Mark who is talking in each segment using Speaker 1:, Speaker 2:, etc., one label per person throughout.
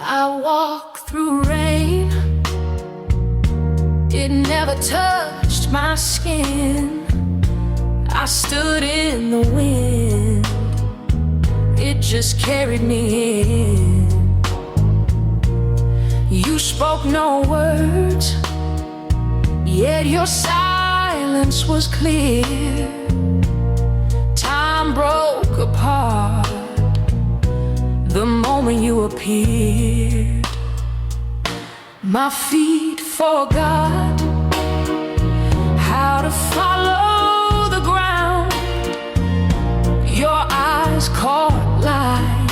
Speaker 1: I walk through rain, it never touched my skin. I stood in the wind, it just carried me in. You spoke no words, yet your silence was clear. Time broke apart the moment you appeared. My feet forgot how to follow the ground. Your eyes caught light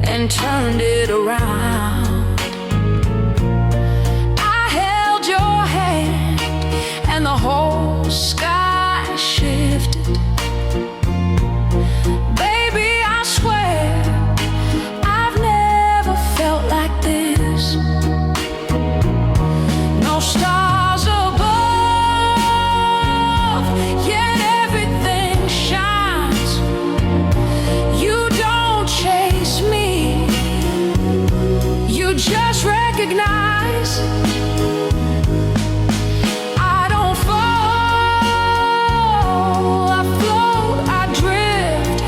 Speaker 1: and turned it around. I held your hand and the whole sky shifted. Stars above, yet everything shines. You don't chase me, you just recognize. I don't fall, I float, I drift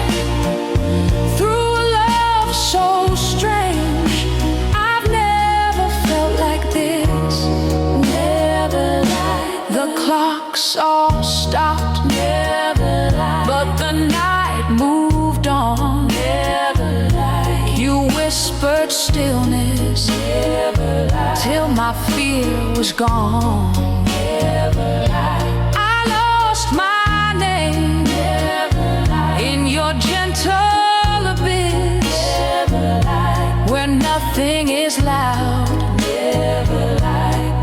Speaker 1: through a love so strange. I've never felt like this. The clocks all stopped, but the night moved on. You whispered stillness till my fear was gone. I lost my name in your gentle abyss, where nothing is loud,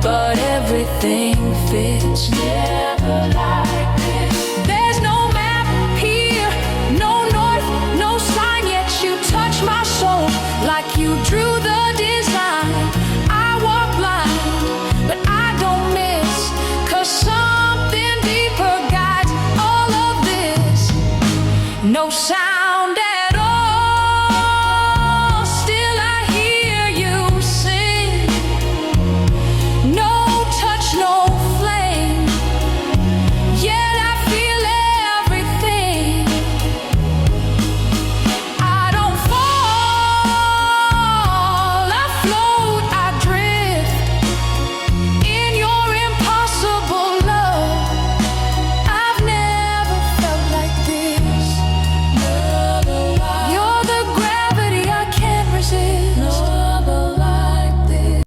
Speaker 1: but everything fits. Never like this. There's no map here, no north, no sign, yet you touch my soul like you drew the